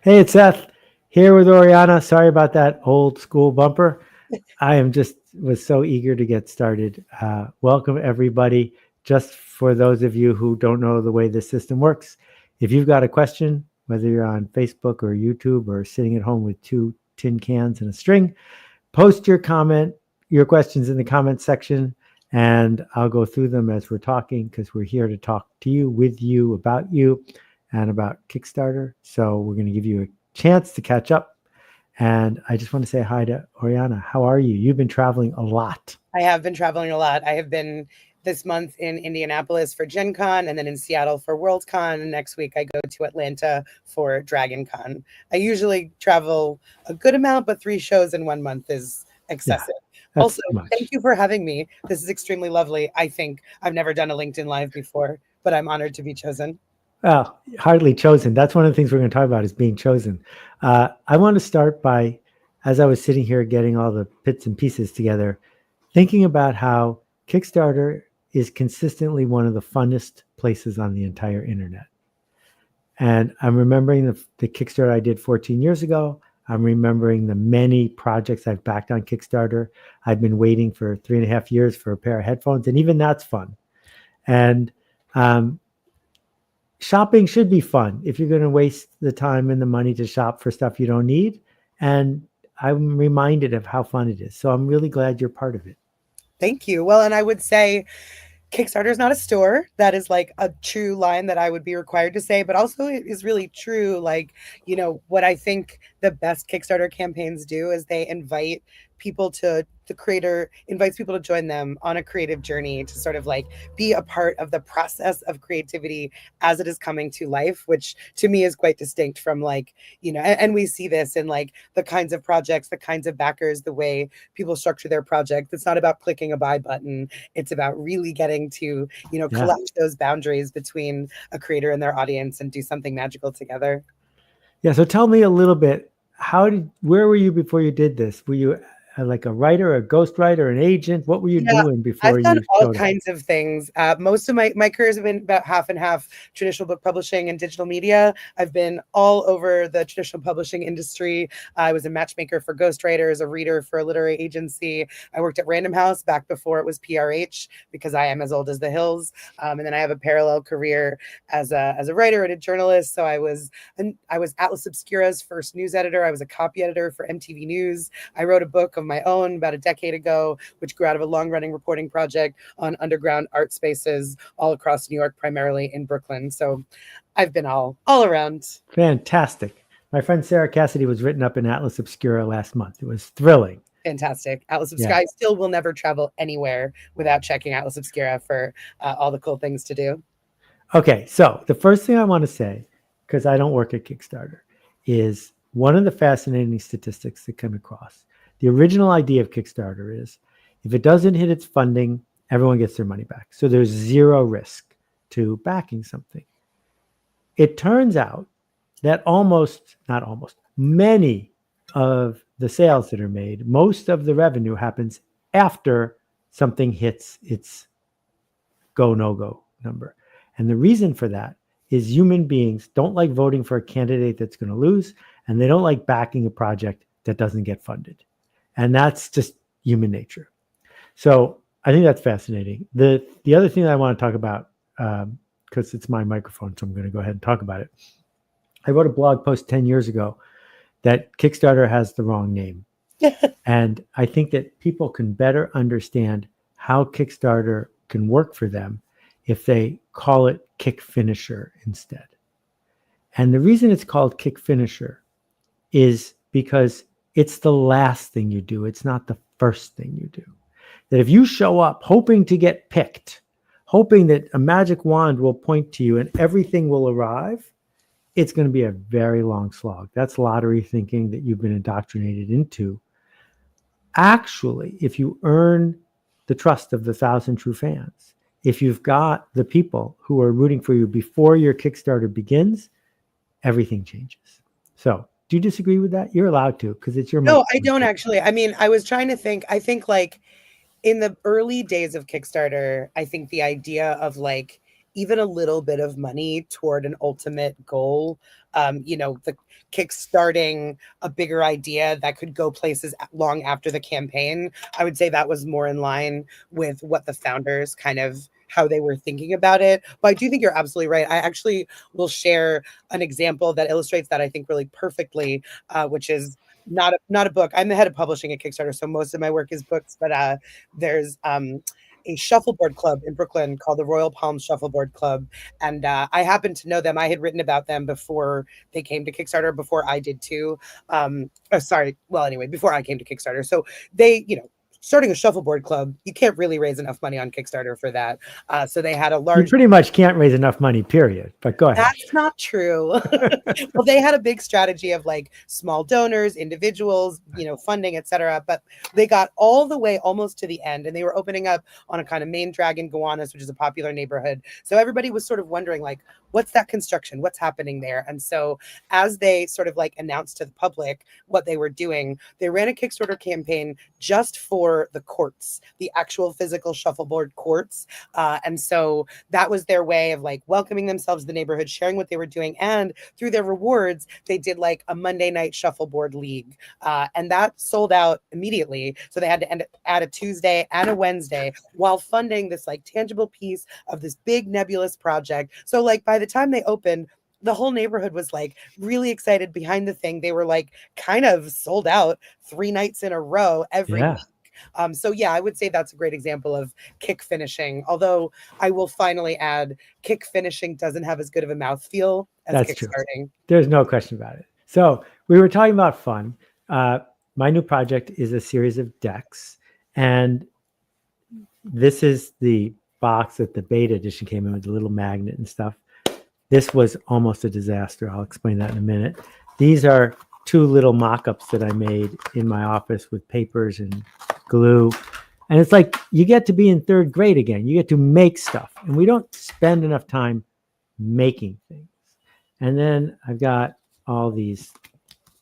Hey, it's Seth here with Oriana. Sorry about that old school bumper. I am just was so eager to get started. Welcome everybody. Just for those of you who don't know the way this system works, if you've got a question, whether you're on Facebook or YouTube or sitting at home with two tin cans and a string, post your questions in the comment section, and I'll go through them as we're talking because we're here to talk to you, with you, about you, and about Kickstarter. So we're going to give you a chance to catch up. And I just want to say hi to Oriana. How are you? You've been traveling a lot. I have been traveling a lot. I have been this month in Indianapolis for Gen Con and then in Seattle for Worldcon. And next week I go to Atlanta for Dragon Con. I usually travel a good amount, but 3 shows in 1 month is excessive. Yeah, also, thank you for having me. This is extremely lovely. I think I've never done a LinkedIn Live before, but I'm honored to be chosen. Well, hardly chosen. That's one of the things we're going to talk about is being chosen. I want to start by, as I was sitting here getting all the bits and pieces together, thinking about how Kickstarter is consistently one of the funnest places on the entire internet. And I'm remembering the Kickstarter I did 14 years ago. I'm remembering the many projects I've backed on Kickstarter. I've been waiting for 3.5 years for a pair of headphones, and even that's fun. And shopping should be fun if you're going to waste the time and the money to shop for stuff you don't need. And I'm reminded of how fun it is. So I'm really glad you're part of it. Thank you. Well, and I would say Kickstarter is not a store. That is like a true line that I would be required to say, but also it is really true. Like, what I think the best Kickstarter campaigns do is they invite people the creator invites people to join them on a creative journey to sort of like be a part of the process of creativity as it is coming to life, which to me is quite distinct from like, and we see this in like the kinds of projects, the kinds of backers, the way people structure their project. It's not about clicking a buy button. It's about really getting to, collapse those boundaries between a creator and their audience and do something magical together. Yeah. So tell me a little bit, where were you before you did this? Were you like a writer, a ghostwriter, an agent? What were you doing before I've done you all kinds of things. Most of my careers have been about half and half traditional book publishing and digital media. I've been all over the traditional publishing industry. I was a matchmaker for ghostwriters, a reader for a literary agency. I worked at Random House back before it was PRH because I am as old as the hills. And then I have a parallel career as a writer and a journalist. So I was Atlas Obscura's first news editor. I was a copy editor for MTV News. I wrote a book of my own about a decade ago, which grew out of a long-running reporting project on underground art spaces all across New York, primarily in Brooklyn. So I've been all around. Fantastic. My friend Sarah Cassidy was written up in Atlas Obscura last month. It was thrilling. Fantastic. Atlas Obscura. I still will never travel anywhere without checking Atlas Obscura for all the cool things to do. Okay, so the first thing I want to say, because I don't work at Kickstarter, is one of the fascinating statistics that come across. The original idea of Kickstarter is if it doesn't hit its funding, everyone gets their money back. So there's zero risk to backing something. It turns out that many of the sales that are made, most of the revenue happens after something hits its go, no-go number. And the reason for that is human beings don't like voting for a candidate that's going to lose, and they don't like backing a project that doesn't get funded. And that's just human nature. So I think that's fascinating. The other thing that I want to talk about, because it's my microphone, so I'm going to go ahead and talk about it. I wrote a blog post 10 years ago that Kickstarter has the wrong name. And I think that people can better understand how Kickstarter can work for them if they call it Kick Finisher instead. And the reason it's called Kick Finisher is because it's the last thing you do. It's not the first thing you do. That if you show up hoping to get picked, hoping that a magic wand will point to you and everything will arrive, it's going to be a very long slog. That's lottery thinking that you've been indoctrinated into. Actually, if you earn the trust of the 1,000 true fans, if you've got the people who are rooting for you before your Kickstarter begins, everything changes. So do you disagree with that? You're allowed to, because it's your. No, I don't actually. I mean, I was trying to think. I think like in the early days of Kickstarter, I think the idea of like even a little bit of money toward an ultimate goal, the kickstarting a bigger idea that could go places long after the campaign, I would say that was more in line with what the founders kind of how they were thinking about it. But I do think you're absolutely right. I actually will share an example that illustrates that I think really perfectly, which is not a book. I'm the head of publishing at Kickstarter, so most of my work is books. But there's a shuffleboard club in Brooklyn called the Royal Palm Shuffleboard Club, and I happened to know them. I had written about them before they came to Kickstarter, before I did too. Sorry. Well, anyway, before I came to Kickstarter, so they, starting a shuffleboard club, you can't really raise enough money on Kickstarter for that. So they had a You large. pretty much can't raise enough money, period. But go ahead. That's not true. Well, they had a big strategy of like small donors, individuals, funding, etc. But they got all the way almost to the end, and they were opening up on a kind of main drag in Gowanus, which is a popular neighborhood. So everybody was sort of wondering, like, what's that construction? What's happening there? And so as they sort of like announced to the public what they were doing, they ran a Kickstarter campaign just for the courts, the actual physical shuffleboard courts. And so that was their way of like welcoming themselves to the neighborhood, sharing what they were doing. And through their rewards, they did like a Monday night shuffleboard league. And that sold out immediately. So they had to add a Tuesday and a Wednesday while funding this like tangible piece of this big nebulous project. So like by the time they opened, the whole neighborhood was like really excited behind the thing. They were like kind of sold out 3 nights in a row every Yeah, week. So yeah, I would say that's a great example of kick finishing. Although I will finally add, kick finishing doesn't have as good of a mouthfeel as that's true. kickstarting. There's no question about it. So we were talking about fun. My new project is a series of decks, and this is the box that the beta edition came in with, the little magnet and stuff. This was almost a disaster. I'll explain that in a minute. These are 2 little mock-ups that I made in my office with papers and glue. And it's like you get to be in 3rd grade again. You get to make stuff. And we don't spend enough time making things. And then I've got all these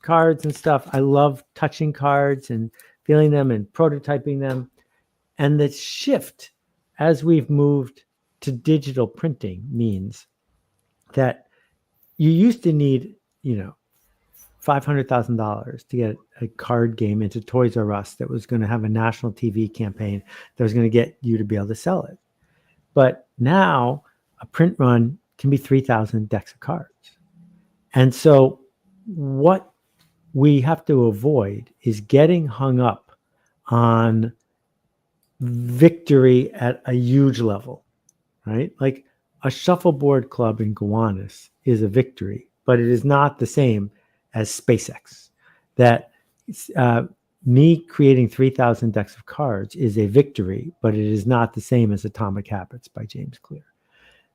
cards and stuff. I love touching cards and feeling them and prototyping them. And the shift as we've moved to digital printing means that you used to need, $500,000 to get a card game into Toys R Us that was going to have a national TV campaign that was going to get you to be able to sell it. But now a print run can be 3,000 decks of cards. And so what we have to avoid is getting hung up on victory at a huge level, right? Like a shuffleboard club in Gowanus is a victory, but it is not the same as SpaceX. That me creating 3,000 decks of cards is a victory, but it is not the same as Atomic Habits by James Clear.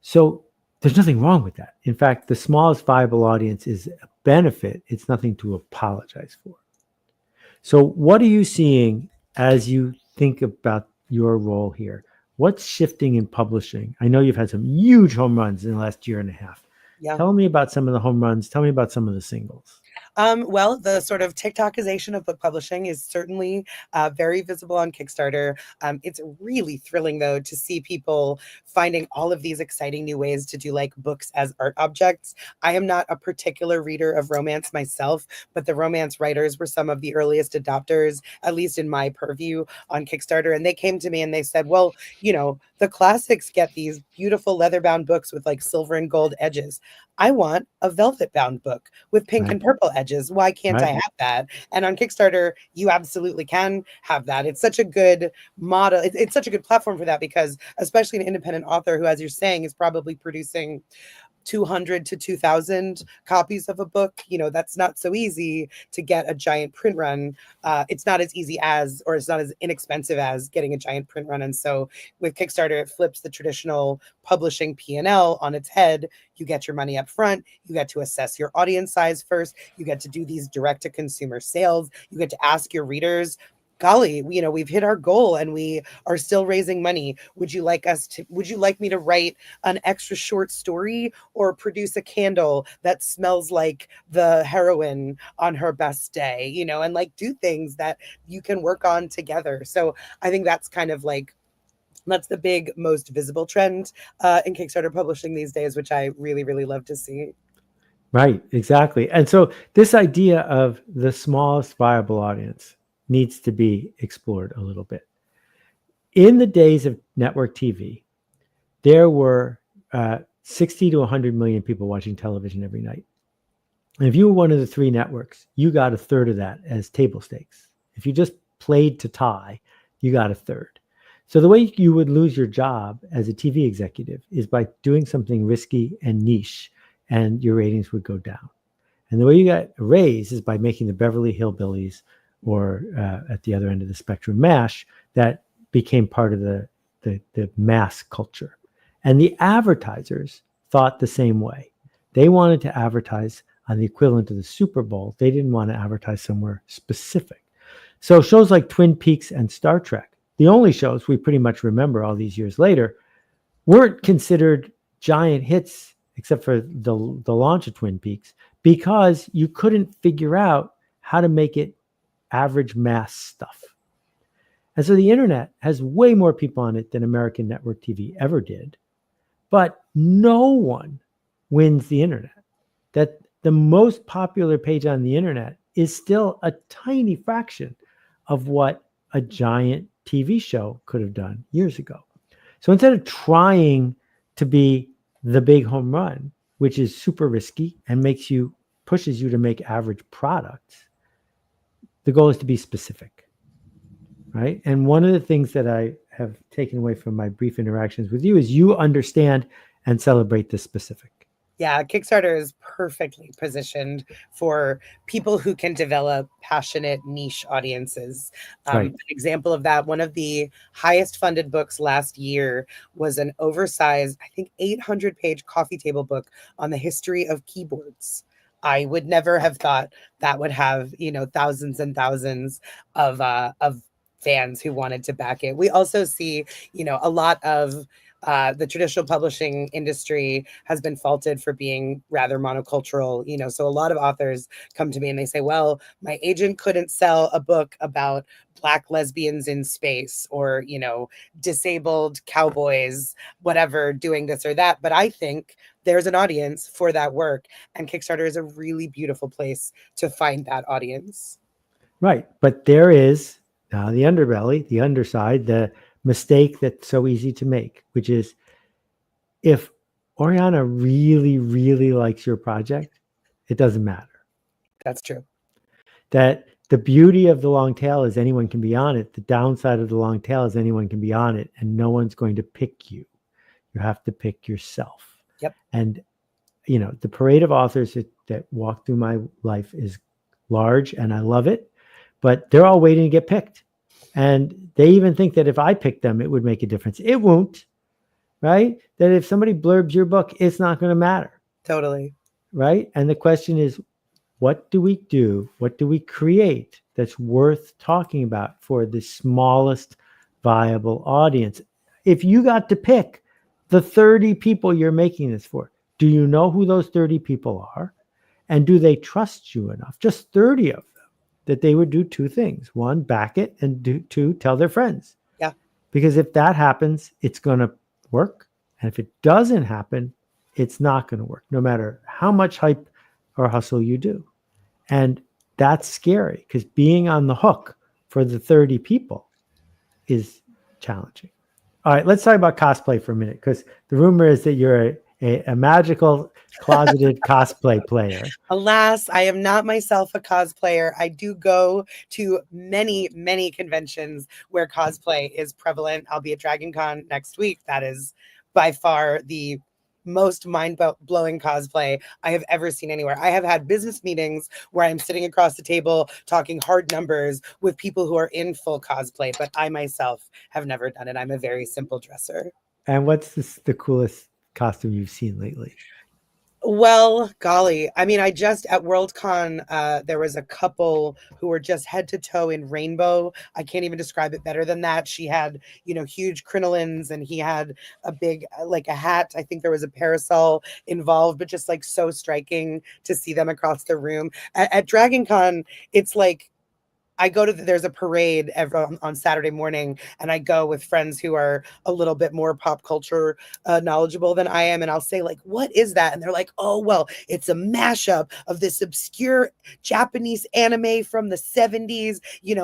So there's nothing wrong with that. In fact, the smallest viable audience is a benefit. It's nothing to apologize for. So what are you seeing as you think about your role here? What's shifting in publishing? I know you've had some huge home runs in the last year and a half. Yeah. Tell me about some of the home runs. Tell me about some of the singles. Well, the sort of TikTokization of book publishing is certainly very visible on Kickstarter. It's really thrilling, though, to see people finding all of these exciting new ways to do like books as art objects. I am not a particular reader of romance myself, but the romance writers were some of the earliest adopters, at least in my purview on Kickstarter. And they came to me and they said, well, the classics get these beautiful leather-bound books with like silver and gold edges. I want a velvet-bound book with pink and purple edges. Why can't I have that? And on Kickstarter, you absolutely can have that. It's such a good model. It's such a good platform for that because especially an independent author who, as you're saying, is probably producing 200 to 2,000 copies of a book. That's not so easy to get a giant print run. It's not as easy as, or it's not as inexpensive as getting a giant print run. And so with Kickstarter, it flips the traditional publishing P&L on its head. You get your money up front. You get to assess your audience size first. You get to do these direct to consumer sales. You get to ask your readers, golly, we've hit our goal and we are still raising money. Would you like me to write an extra short story or produce a candle that smells like the heroine on her best day, and like do things that you can work on together. So I think that's kind of like That's the big, most visible trend in Kickstarter publishing these days, which I really, really love to see. Right, exactly. And so this idea of the smallest viable audience needs to be explored a little bit. In the days of network TV, there were 60 to 100 million people watching television every night. And if you were one of the three networks, you got a third of that as table stakes. If you just played to tie, you got a third. So the way you would lose your job as a TV executive is by doing something risky and niche, and your ratings would go down. And the way you got a raise is by making the Beverly Hillbillies, or at the other end of the spectrum, MASH, that became part of the mass culture. And the advertisers thought the same way. They wanted to advertise on the equivalent of the Super Bowl. They didn't want to advertise somewhere specific. So shows like Twin Peaks and Star Trek, the only shows we pretty much remember all these years later, weren't considered giant hits except for the launch of Twin Peaks, because you couldn't figure out how to make it average mass stuff. And so the internet has way more people on it than American network TV ever did. But no one wins the internet. That the most popular page on the internet is still a tiny fraction of what a giant TV show could have done years ago. So instead of trying to be the big home run, which is super risky and pushes you to make average products, the goal is to be specific, right? And one of the things that I have taken away from my brief interactions with you is you understand and celebrate the specific. Yeah, Kickstarter is perfectly positioned for people who can develop passionate niche audiences. Right. An example of that, one of the highest funded books last year was an oversized, I think 800-page coffee table book on the history of keyboards. I would never have thought that would have, thousands and thousands of fans who wanted to back it. We also see, a lot of the traditional publishing industry has been faulted for being rather monocultural, so a lot of authors come to me and they say, well, my agent couldn't sell a book about Black lesbians in space, or, disabled cowboys, whatever, doing this or that. But I think there's an audience for that work, and Kickstarter is a really beautiful place to find that audience. Right. But there is the underbelly, the underside, the mistake that's so easy to make, which is, if Oriana really, really likes your project, it doesn't matter. That's true. That the beauty of the long tail is anyone can be on it. The downside of the long tail is anyone can be on it, and no one's going to pick you. You have to pick yourself. Yep. And, the parade of authors that walk through my life is large, and I love it, but they're all waiting to get picked. And they even think that if I picked them, it would make a difference. It won't, right? That if somebody blurbs your book, it's not going to matter. Totally. Right? And the question is, what do we do? What do we create that's worth talking about for the smallest viable audience? If you got to pick the 30 people you're making this for, do you know who those 30 people are? And do they trust you enough? Just 30 of them, that they would do two things. One, back it, and two, tell their friends. Yeah. Because if that happens, it's going to work. And if it doesn't happen, it's not going to work, no matter how much hype or hustle you do. And that's scary, because being on the hook for the 30 people is challenging. All right, let's talk about cosplay for a minute, because the rumor is that you're a magical closeted cosplay player. Alas, I am not myself a cosplayer. I do go to many, many conventions where cosplay is prevalent. I'll be at Dragon Con next week. That is by far the most mind-blowing cosplay I have ever seen anywhere. I have had business meetings where I'm sitting across the table talking hard numbers with people who are in full cosplay, but I myself have never done it. I'm a very simple dresser. And what's the coolest costume you've seen lately? Well, golly. I mean, I just at Worldcon, there was a couple who were just head to toe in rainbow. I can't even describe it better than that. She had, huge crinolines, and he had a big, like a hat. I think there was a parasol involved, but just like so striking to see them across the room. At Dragon Con, it's like I go to there's a parade on Saturday morning, and I go with friends who are a little bit more pop culture knowledgeable than I am, and I'll say like, "What is that?" And they're like, "Oh, well, it's a mashup of this obscure Japanese anime from the 70s,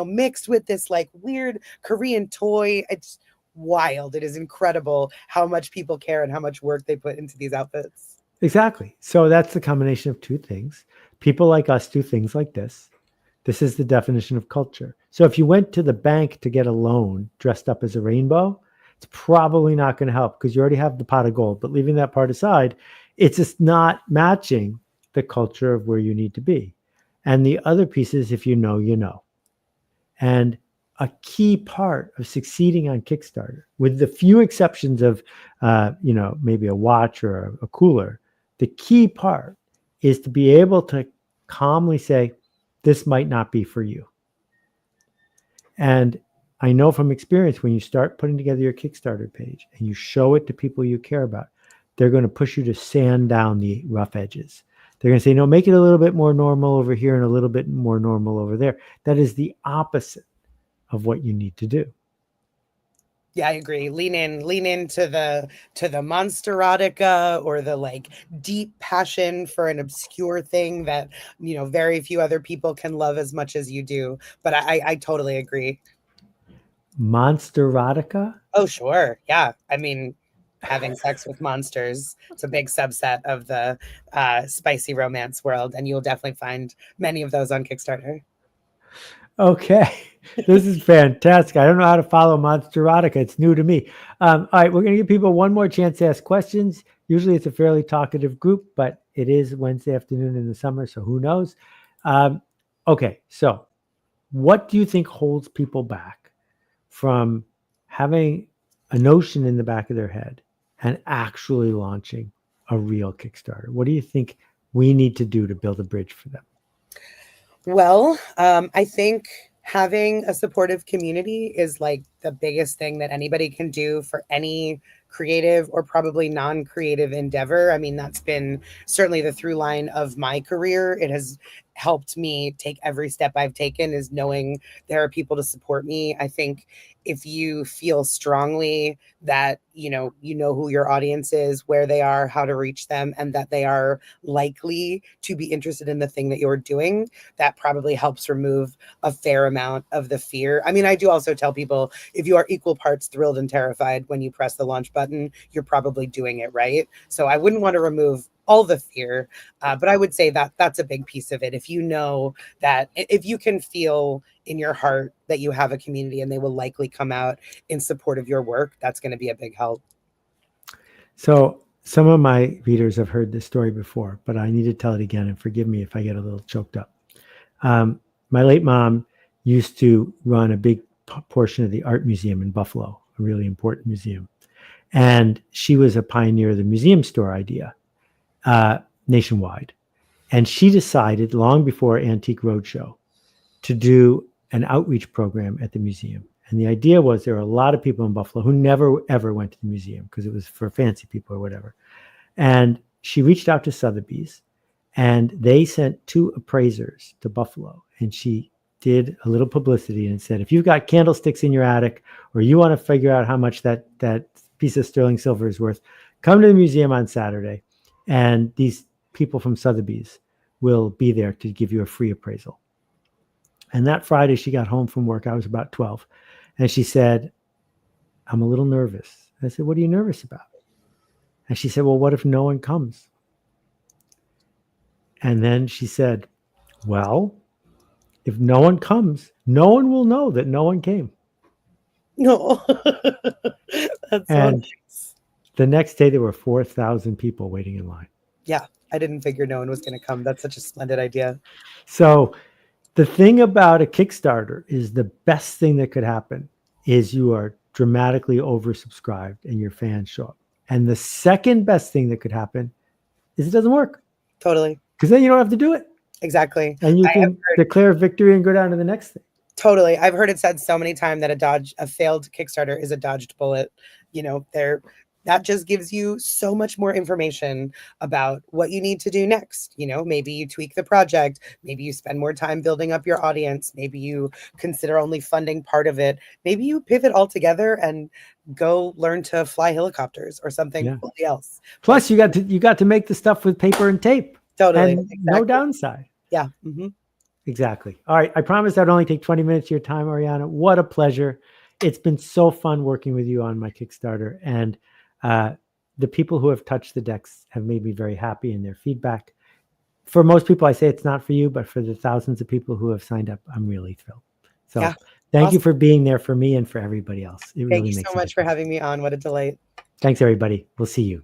mixed with this like weird Korean toy." It's wild. It is incredible how much people care and how much work they put into these outfits. Exactly. So that's the combination of two things. People like us do things like this. This is the definition of culture. So if you went to the bank to get a loan dressed up as a rainbow, it's probably not going to help because you already have the pot of gold. But leaving that part aside, it's just not matching the culture of where you need to be. And the other piece is if you know, you know. And a key part of succeeding on Kickstarter, with the few exceptions of, maybe a watch or a cooler, the key part is to be able to calmly say, this might not be for you. And I know from experience, when you start putting together your Kickstarter page and you show it to people you care about, they're going to push you to sand down the rough edges. They're going to say, no, make it a little bit more normal over here and a little bit more normal over there. That is the opposite of what you need to do. Yeah, I agree. Lean into the monsterotica or the like deep passion for an obscure thing that very few other people can love as much as you do. But I totally agree. Monsterotica? Oh, sure. Yeah. I mean, having sex with monsters, it's a big subset of the spicy romance world, and you'll definitely find many of those on Kickstarter. Okay. This is fantastic. I don't know how to follow Monsterotica. It's new to me. All right, we're going to give people one more chance to ask questions. Usually it's a fairly talkative group, but it is Wednesday afternoon in the summer, so who knows? Okay, so what do you think holds people back from having a notion in the back of their head and actually launching a real Kickstarter? What do you think we need to do to build a bridge for them? Well, I think having a supportive community is like the biggest thing that anybody can do for any creative or probably non-creative endeavor. I mean, that's been certainly the through line of my career. It has helped me take every step I've taken is knowing there are people to support me. I think if you feel strongly that you know who your audience is, where they are, how to reach them, and that they are likely to be interested in the thing that you're doing, that probably helps remove a fair amount of the fear. I mean, I do also tell people, if you are equal parts thrilled and terrified when you press the launch button, you're probably doing it right. So I wouldn't want to remove all the fear, but I would say that that's a big piece of it. If you know that, if you can feel in your heart that you have a community and they will likely come out in support of your work, that's going to be a big help. So some of my readers have heard this story before, but I need to tell it again, and forgive me if I get a little choked up. My late mom used to run a big portion of the art museum in Buffalo, a really important museum. And she was a pioneer of the museum store idea nationwide. And she decided long before Antique Roadshow to do an outreach program at the museum. And the idea was there were a lot of people in Buffalo who never, ever went to the museum because it was for fancy people or whatever. And she reached out to Sotheby's, and they sent 2 appraisers to Buffalo. And she did a little publicity and said, if you've got candlesticks in your attic or you want to figure out how much that piece of sterling silver is worth, come to the museum on Saturday. And these people from Sotheby's will be there to give you a free appraisal. And that Friday she got home from work. I was about 12. And she said, I'm a little nervous. I said, what are you nervous about? And she said, well, what if no one comes? And then she said, well, if no one comes, no one will know that no one came. No. That's so And nice. The next day there were 4,000 people waiting in line. Yeah, I didn't figure no one was going to come. That's such a splendid idea. So the thing about a Kickstarter is the best thing that could happen is you are dramatically oversubscribed and your fans show up. And the second best thing that could happen is it doesn't work. Totally. Because then you don't have to do it. Exactly. And you can declare victory and go down to the next thing. Totally. I've heard it said so many times that a failed Kickstarter is a dodged bullet. that just gives you so much more information about what you need to do next. You know, maybe you tweak the project, maybe you spend more time building up your audience, maybe you consider only funding part of it, maybe you pivot altogether and go learn to fly helicopters or something Yeah. completely else. Plus, you got to make the stuff with paper and tape. Totally. And no downside. Yeah. Exactly. All right. I promised I'd only take 20 minutes of your time, Oriana. What a pleasure. It's been so fun working with you on my Kickstarter. And the people who have touched the decks have made me very happy in their feedback. For most people, I say it's not for you, but for the thousands of people who have signed up, I'm really thrilled. So Yeah. thank you for being there for me and for everybody else. It Thank really you makes so a much for difference. having me on. What a delight. Thanks, everybody. We'll see you.